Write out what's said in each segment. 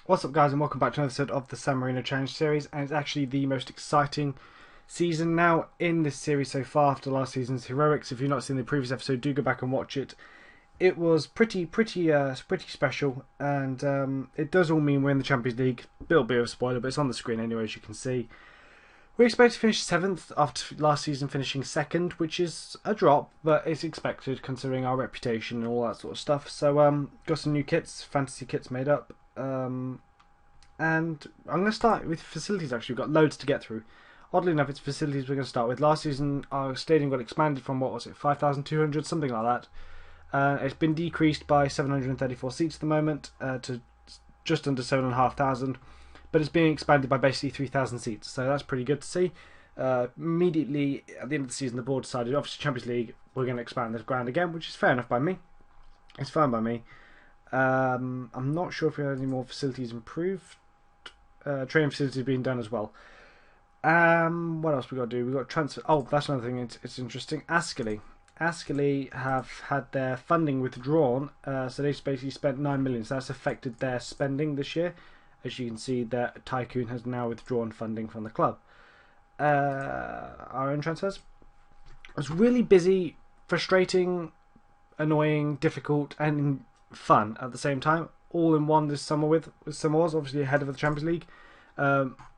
What's up, guys, and welcome back to another episode of the Marino Challenge series. And it's actually the most exciting season now in this series so far after last season's heroics. If you've not seen the previous episode, do go back and watch it. It was pretty special, and it does all mean we're in the Champions League. Little bit of a spoiler, but it's on the screen anyway, as you can see. We expect to finish 7th after last season finishing 2nd, which is a drop, but it's expected considering our reputation and all that sort of stuff. So, got some new kits, fantasy kits made up. And I'm going to start with facilities actually. We've got loads to get through. Oddly enough, it's facilities we're going to start with. Last season, our stadium got expanded from, 5,200, something like that. It's been decreased by 734 seats at the moment to just under 7,500. But it's being expanded by basically 3,000 seats. So that's pretty good to see. Immediately at the end of the season, the board decided, obviously Champions League, we're going to expand this ground again, which is fair enough by me. It's fine by me. I'm not sure if we have any more facilities improved. Training facilities being done as well. What else we got to do? We got transfer. Oh, that's another thing. It's interesting. Ascoli have had their funding withdrawn, so they've basically spent 9 million. So that's affected their spending this year. As you can see, their Tycoon has now withdrawn funding from the club. Our own transfers. It was really busy, frustrating, annoying, difficult, and fun at the same time. All in one this summer with Samoa's obviously ahead of the Champions League.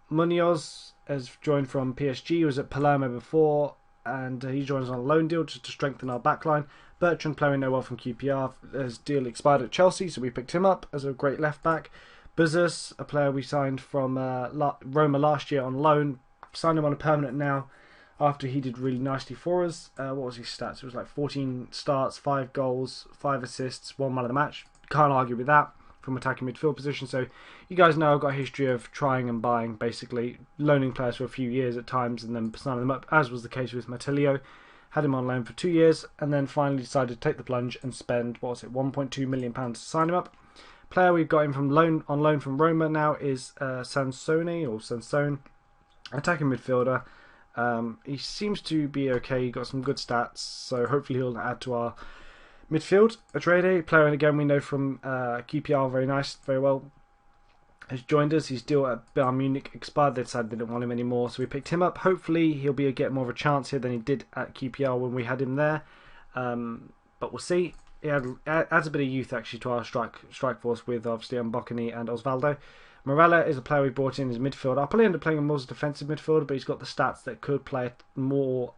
Munoz has joined from PSG. He was at Palermo before, and he joins on a loan deal just to strengthen our backline. Bertrand, playing no well from QPR, his deal expired at Chelsea, so we picked him up as a great left back. Buzus, a player we signed from Roma last year on loan, signed him on a permanent now after he did really nicely for us. What was his stats? It was like 14 starts, 5 goals, 5 assists, 1 man of the match. Can't argue with that from attacking midfield position. So you guys know I've got a history of trying and buying, basically loaning players for a few years at times and then signing them up, as was the case with Matilio. Had him on loan for 2 years and then finally decided to take the plunge and spend, £1.2 million to sign him up. Player we've got him from on loan from Roma now is Sansone, attacking midfielder. He seems to be okay. He got some good stats, so hopefully he'll add to our midfield. Atrede, player again we know from QPR, very nice, very well. Has joined us. He's still at Bayern Munich, expired. They decided they didn't want him anymore, so we picked him up. Hopefully he'll get more of a chance here than he did at QPR when we had him there. But we'll see. He adds a bit of youth actually to our strike force with obviously Mbokani and Osvaldo. Morella is a player we brought in as midfielder. I'll probably end up playing him more as a defensive midfielder, but he's got the stats that could play a more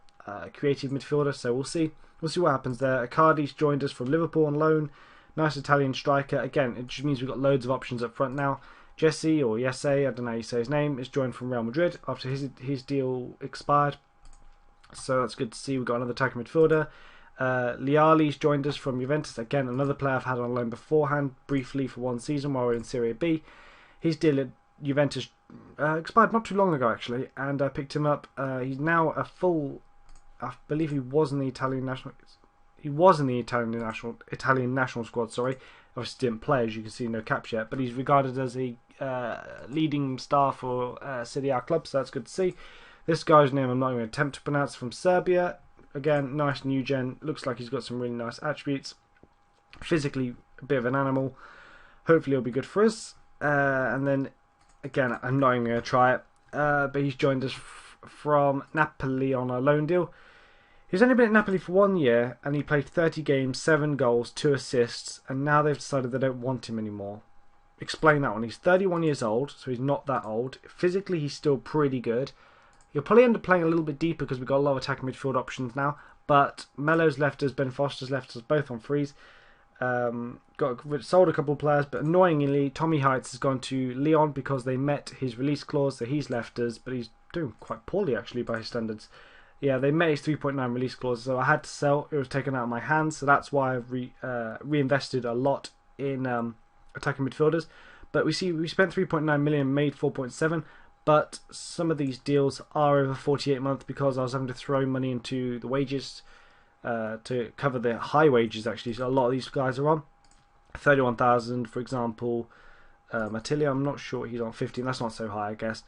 creative midfielder, so we'll see. We'll see what happens there. Icardi's joined us from Liverpool on loan. Nice Italian striker. Again, it just means we've got loads of options up front now. Jesse, or Jesse, I don't know how you say his name, is joined from Real Madrid after his deal expired. So that's good to see. We've got another attacking midfielder. Leali's joined us from Juventus. Again, another player I've had on loan beforehand, briefly for 1 season while we were in Serie B. His deal at Juventus expired not too long ago, actually, and I picked him up. He's now a full. I believe he was in the Italian national. He was in the Italian national squad. Sorry, obviously didn't play, as you can see, no caps yet. But he's regarded as a leading star for Serie A club, so that's good to see. This guy's name I'm not going to attempt to pronounce, from Serbia. Again, nice new gen. Looks like he's got some really nice attributes. Physically, a bit of an animal. Hopefully, he'll be good for us. And then, again, I'm not even going to try it. But he's joined us from Napoli on a loan deal. He's only been at Napoli for 1 year, and he played 30 games, 7 goals, 2 assists, and now they've decided they don't want him anymore. Explain that one. He's 31 years old, so he's not that old. Physically, he's still pretty good. He'll probably end up playing a little bit deeper because we've got a lot of attacking midfield options now. But Melo's left us, Ben Foster's left us, both on frees. Sold a couple of players, but annoyingly, Tommy Heights has gone to Lyon because they met his release clause, so he's left us. But he's doing quite poorly actually by his standards. Yeah, they met his 3.9 release clause, so I had to sell. It was taken out of my hands, so that's why I've reinvested a lot in attacking midfielders. But we spent 3.9 million, made 4.7. But some of these deals are over 48 months because I was having to throw money into the wages to cover the high wages actually. So a lot of these guys are on 31,000, for example. Matilio, I'm not sure he's on 15. That's not so high, I guess.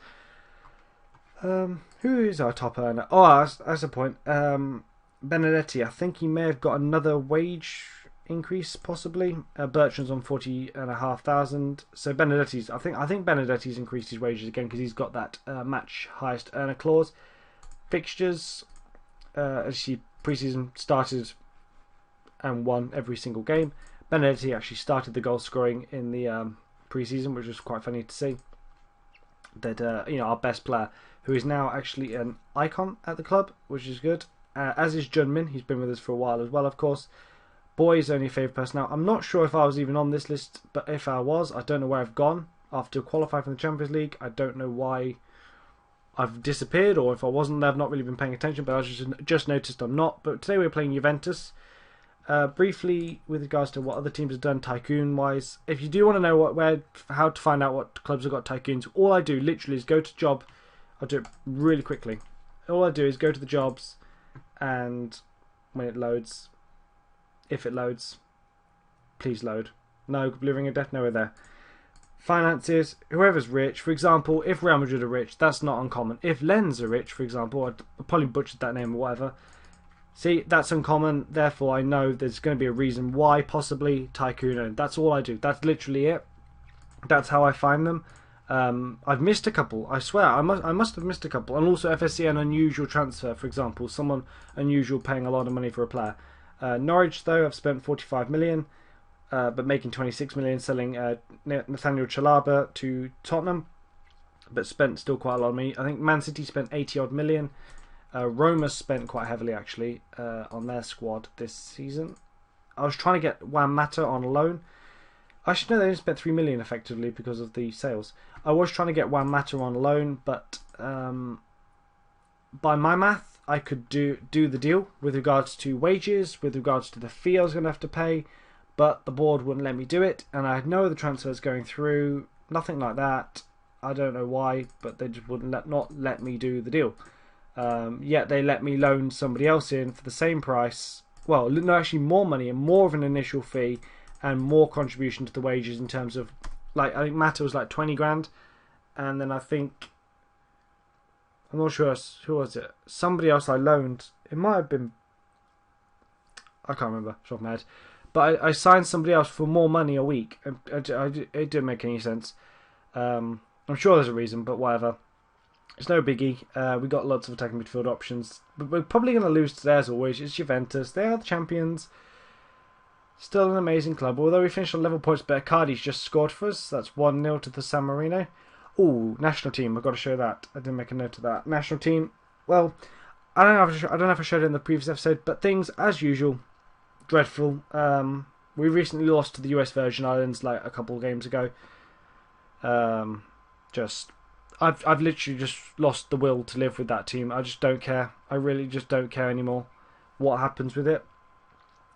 Who is our top earner? Oh, that's a point. Benedetti, I think he may have got another wage increase possibly. Bertrand's on 40,500. So Benedetti's, I think Benedetti's increased his wages again because he's got that match highest earner clause. Fixtures, actually preseason started and won every single game. Benedetti actually started the goal scoring in the preseason, which was quite funny to see. That our best player, who is now actually an icon at the club, which is good. As is Junmin, he's been with us for a while as well, of course. Boy's only favourite person now. I'm not sure if I was even on this list, but if I was, I don't know where I've gone. After qualifying from the Champions League, I don't know why I've disappeared, or if I wasn't there, I've not really been paying attention, but I just noticed I'm not. But today we're playing Juventus. Briefly, with regards to what other teams have done Tycoon-wise, if you do want to know how to find out what clubs have got Tycoons, all I do literally is go to job. I'll do it really quickly. All I do is go to the jobs, and when it loads, if it loads, please load. No, Blue Ring of Death, nowhere there. Finances, whoever's rich. For example, if Real Madrid are rich, that's not uncommon. If Lens are rich, for example, I probably butchered that name or whatever. See, that's uncommon, therefore I know there's going to be a reason why, possibly Tycoon owned. That's all I do. That's literally it. That's how I find them. I've missed a couple. I swear, I must have missed a couple. And also FSC, an unusual transfer, for example. Someone unusual paying a lot of money for a player. Norwich, though, I've spent 45 million, but making 26 million selling Nathaniel Chalaba to Tottenham. But spent still quite a lot of money. I think Man City spent 80 odd million. Roma spent quite heavily actually on their squad this season. I was trying to get Juan Mata on loan. Actually, no, they only spent 3 million effectively because of the sales. I was trying to get Juan Mata on loan, but by my math, I could do the deal with regards to wages, with regards to the fee I was going to have to pay, but the board wouldn't let me do it, and I had no other transfers going through, nothing like that. I don't know why, but they just wouldn't not let me do the deal. Yet they let me loan somebody else in for the same price. Well, no, actually more money and more of an initial fee and more contribution to the wages in terms of, like, I think Mata was like 20 grand, and then I think, I'm not sure who was it. Somebody else I loaned. It might have been, I can't remember, off the top of my head. But I signed somebody else for more money a week. It didn't make any sense. I'm sure there's a reason, but whatever. It's no biggie. We got lots of attacking midfield options. But we're probably going to lose today as always. It's Juventus. They are the champions. Still an amazing club. Although we finished on level points better, Cardi's just scored for us. That's 1-0 to the San Marino. Ooh, national team. I've got to show that. I didn't make a note of that. National team. Well, I don't know if I showed it in the previous episode, but things, as usual, dreadful. We recently lost to the US Virgin Islands like a couple of games ago. I've literally just lost the will to live with that team. I just don't care. I really just don't care anymore what happens with it,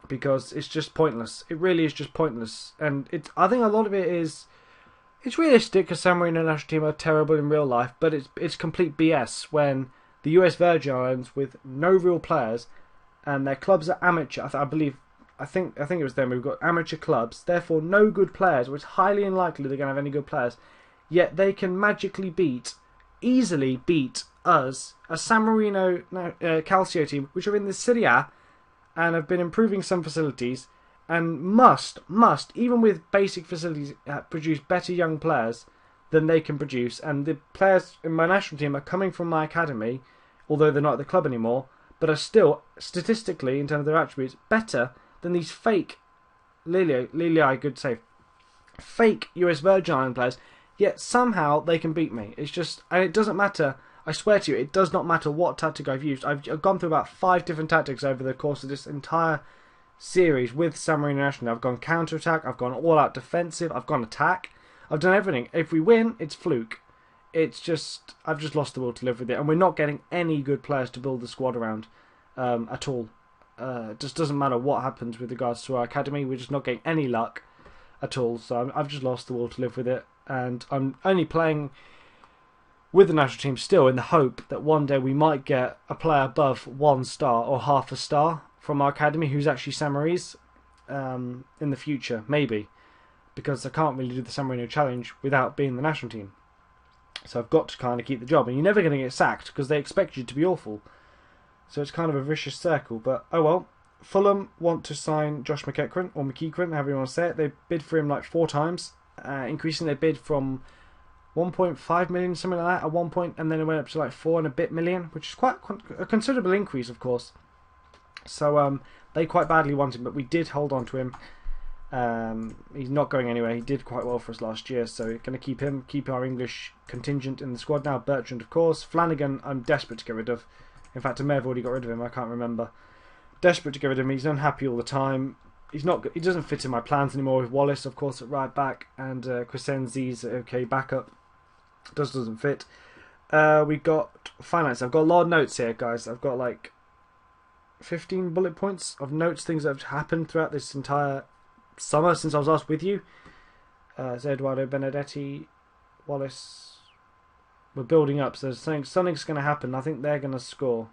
because it's just pointless. It really is just pointless, and I think a lot of it is. It's realistic because San Marino national team are terrible in real life, but it's complete BS when the US Virgin Islands, with no real players, and their clubs are amateur. I think it was them. We've got amateur clubs, therefore no good players. Or it's highly unlikely they're going to have any good players. Yet they can magically easily beat us, a San Marino Calcio team, which are in the Serie A and have been improving some facilities, and must, even with basic facilities, produce better young players than they can produce. And the players in my national team are coming from my academy, although they're not at the club anymore, but are still, statistically, in terms of their attributes, better than these fake, Lili, good save, fake US Virgin Island players. Yet somehow they can beat me. It's just, and it doesn't matter. I swear to you, it does not matter what tactic I've used. I've gone through about 5 different tactics over the course of this entire series with San Marino National. I've gone counter-attack, I've gone all-out defensive, I've gone attack. I've done everything. If we win, it's fluke. It's just, I've just lost the will to live with it. And we're not getting any good players to build the squad around at all. It just doesn't matter what happens with regards to our academy. We're just not getting any luck at all. So I've just lost the will to live with it. And I'm only playing with the national team still in the hope that one day we might get a player above 1 star or half a star from our academy who's actually San Marino's in the future, maybe. Because I can't really do the San Marino challenge without being the national team. So I've got to kind of keep the job. And you're never going to get sacked because they expect you to be awful. So it's kind of a vicious circle. But oh well. Fulham want to sign Josh McEachran, or McEachran, however you want to say it. They bid for him like 4 times, increasing their bid from 1.5 million, something like that, at one point, and then it went up to like 4 and a bit million, which is quite a considerable increase, of course. So they quite badly want him, but we did hold on to him. He's not going anywhere. He did quite well for us last year, so we're going to keep him, keep our English contingent in the squad now. Bertrand, of course. Flanagan, I'm desperate to get rid of. In fact, I may have already got rid of him. I can't remember. Desperate to get rid of him. He's unhappy all the time. He's not. He doesn't fit in my plans anymore. With Wallace, of course, at right back, and Crescenzi's okay backup. Doesn't fit. We got finance. I've got a lot of notes here, guys. I've got like 15 bullet points of notes, things that have happened throughout this entire summer since I was last with you. Eduardo Benedetti, Wallace. We're building up, so something's going to happen. I think they're going to score.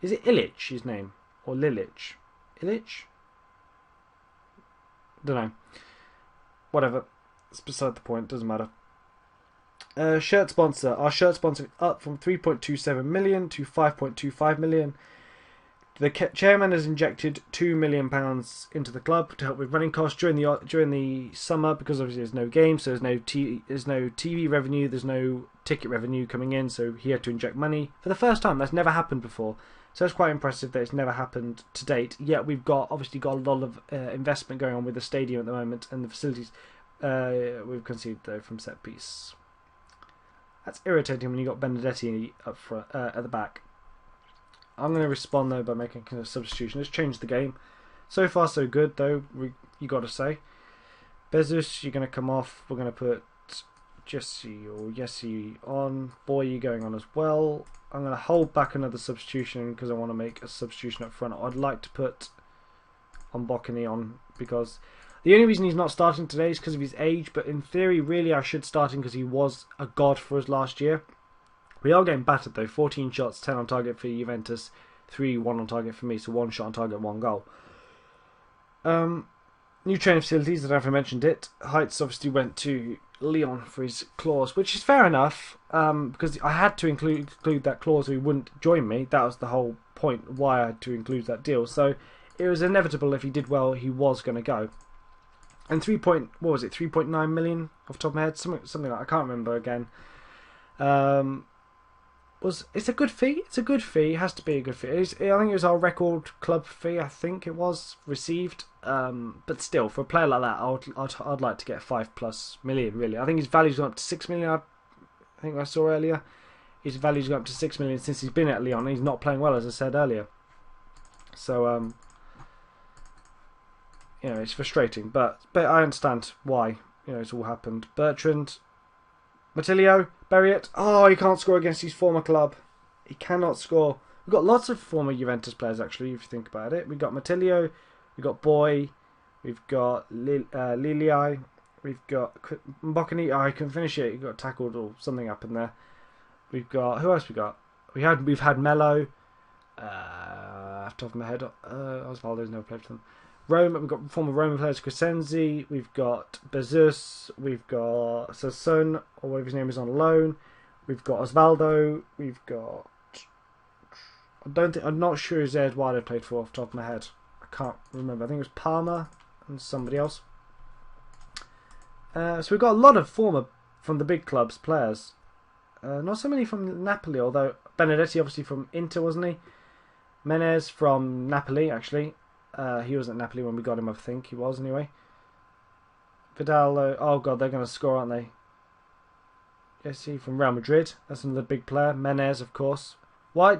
Is it Illich, his name? Or Lilich? Illich? Don't know. Whatever. It's beside the point. Doesn't matter. Shirt sponsor. Our shirt sponsor up from 3.27 million to 5.25 million. The chairman has injected £2 million into the club to help with running costs during the summer, because obviously there's no game, so there's no TV revenue, there's no ticket revenue coming in, so he had to inject money for the first time. That's never happened before, so it's quite impressive that it's never happened to date. Yet we've obviously got a lot of investment going on with the stadium at the moment and the facilities. We've conceded though from set piece. That's irritating when you got Benedetti up front, at the back. I'm going to respond though by making a substitution. Let's change the game. So far so good though, you got to say. Bezus, you're going to come off. We're going to put Jesse or Yessi on. Boy, you're going on as well. I'm going to hold back another substitution because I want to make a substitution up front. I'd like to put Mbokani on because the only reason he's not starting today is because of his age, but in theory really I should start him because he was a god for us last year. We are getting battered though. 14 shots, 10 on target for Juventus, 1 on target for me, so 1 shot on target, 1 goal. New training facilities, I don't know if I mentioned it. Heights obviously went to Leon for his clause, which is fair enough, because I had to include that clause or he wouldn't join me. That was the whole point why I had to include that deal. So it was inevitable if he did well, he was going to go. And 3.9 million off the top of my head, something like I can't remember again. It's a good fee. It's a good fee. It has to be a good fee. I think it was our record club fee. I think it was received. But still, for a player like that, I'd like to get 5+ million. Really, I think his value's gone up to 6 million. I think I saw earlier. His value's gone up to 6 million since he's been at Lyon. He's not playing well, as I said earlier. So it's frustrating, but I understand why. It's all happened. Bertrand. Matilio, bury it. Oh, he can't score against his former club. He cannot score. We've got lots of former Juventus players, actually, if you think about it. We've got Matilio, we've got Boy, we've got Lilii, we've got Mbokani. Oh, he couldn't finish it. He got tackled or something happened there. We've got... Who else we got? We've had Mello. Off the top of my head, Osvaldo's never played for them. Rome, we've got former Roman players, Crescenzi, we've got Bezus, we've got Sasson, or whatever his name is, on loan. We've got Osvaldo, we've got... I'm not sure who Eduardo played for off the top of my head. I can't remember. I think it was Palmer and somebody else. So we've got a lot of former, from the big clubs, players. Not so many from Napoli, although Benedetti obviously from Inter, wasn't he? Menez from Napoli, actually. He was at Napoli when we got him, I think. He was, anyway. Vidal, oh god, they're going to score, aren't they? Yes, he from Real Madrid. That's another big player. Menez, of course. Why?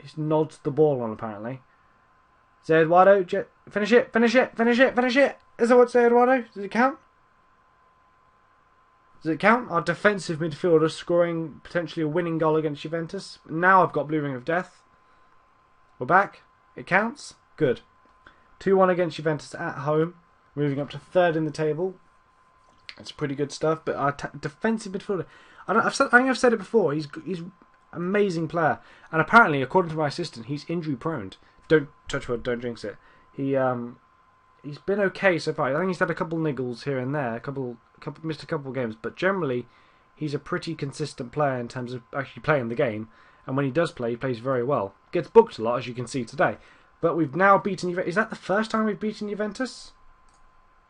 He's nods the ball on, apparently. Eduardo, finish it, finish it, finish it, finish it! Is that what Eduardo? Does it count? Does it count? Our defensive midfielder scoring potentially a winning goal against Juventus. Now I've got Blue Ring of Death. We're back. It counts. Good. 2-1 against Juventus at home. Moving up to 3rd in the table. It's pretty good stuff. But our defensive midfielder... I think I've said it before. He's an amazing player. And apparently, according to my assistant, he's injury prone. Don't touch wood. Don't jinx it. He's been okay so far. I think he's had a couple niggles here and there. Missed a couple of games. But generally, he's a pretty consistent player in terms of actually playing the game. And when he does play, he plays very well. Gets booked a lot, as you can see today. But we've now beaten Juventus. Is that the first time we've beaten Juventus?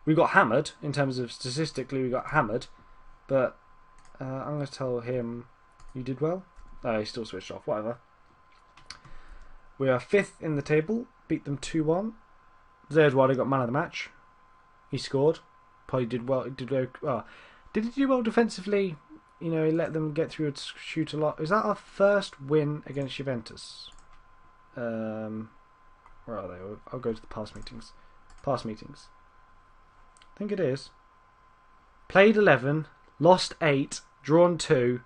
We got hammered, in terms of statistically we got hammered. But I'm going to tell him, you did well. Oh, he still switched off, whatever. We are 5th in the table, beat them 2-1. Eduardo got man of the match. He scored. Probably did well. Did he do well defensively? You know, he let them get through and shoot a lot. Is that our first win against Juventus? Where are they? I'll go to the past meetings. Past meetings. I think it is. Played 11, lost 8, drawn 2.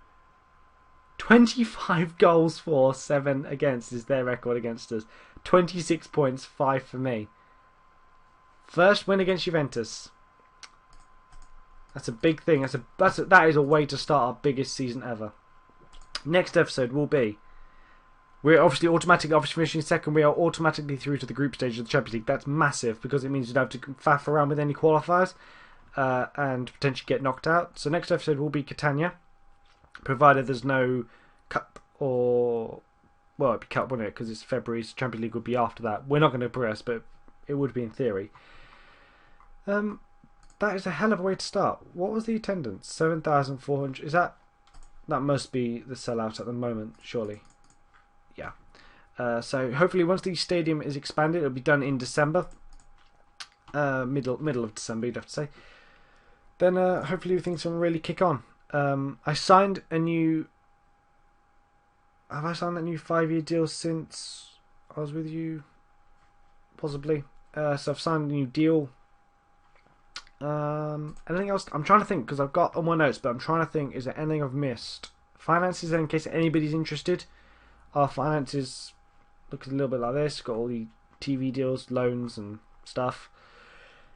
25 goals for, 7 against is their record against us. 26 points, 5 for me. First win against Juventus. That's a big thing. That is a way to start our biggest season ever. Next episode will be, we're obviously finishing second. We are automatically through to the group stage of the Champions League. That's massive because it means you don't have to faff around with any qualifiers and potentially get knocked out. So next episode will be Catania, provided there's no cup or, well, it'd be cup, wouldn't it? Because it's February. So Champions League would be after that. We're not going to progress, but it would be in theory. That is a hell of a way to start. What was the attendance? 7,400. Is that must be the sellout at the moment, surely. Yeah. So hopefully once the stadium is expanded, it'll be done in December. Middle of December, you'd have to say. Then hopefully things will really kick on. I signed a new... Have I signed that new 5-year deal since I was with you? Possibly. So I've signed a new deal. Anything else? I'm trying to think because I've got on my notes, but I'm trying to think, is there anything I've missed? Finances, in case anybody's interested. Our finances look a little bit like this. Got all the TV deals, loans and stuff.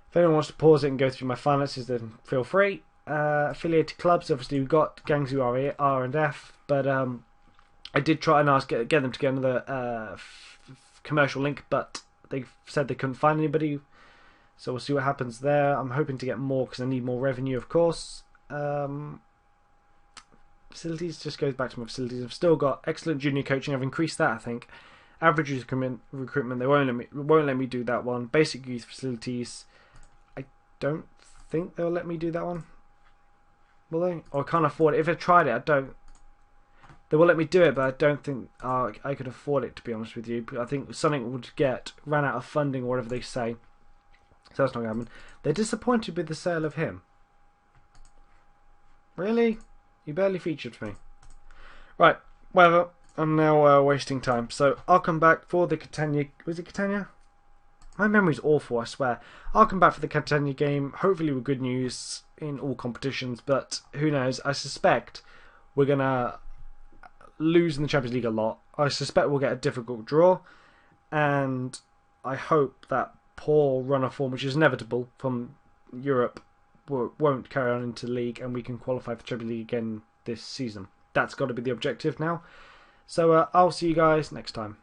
If anyone wants to pause it and go through my finances, then feel free. Affiliated clubs, obviously we've got Gangs Who Are R and F, but I did try and get them to get another commercial link, but they said they couldn't find anybody. So we'll see what happens there. I'm hoping to get more because I need more revenue, of course. Facilities, just goes back to my facilities. I've still got excellent junior coaching. I've increased that, I think. Average recruitment, they won't let me do that one. Basic youth facilities, I don't think they'll let me do that one. Will they? Or I can't afford it. If I tried it, they will let me do it, but I don't think I could afford it, to be honest with you. I think something would ran out of funding or whatever they say. So that's not going to happen. They're disappointed with the sale of him. Really? You barely featured me. Right, whatever. I'm now wasting time. So I'll come back for the Catania. Was it Catania? My memory's awful, I swear. I'll come back for the Catania game, hopefully with good news in all competitions, but who knows. I suspect we're going to lose in the Champions League a lot. I suspect we'll get a difficult draw, and I hope that poor run of form, which is inevitable from Europe, won't carry on into the league and we can qualify for Champions League again this season. That's got to be the objective now. So I'll see you guys next time.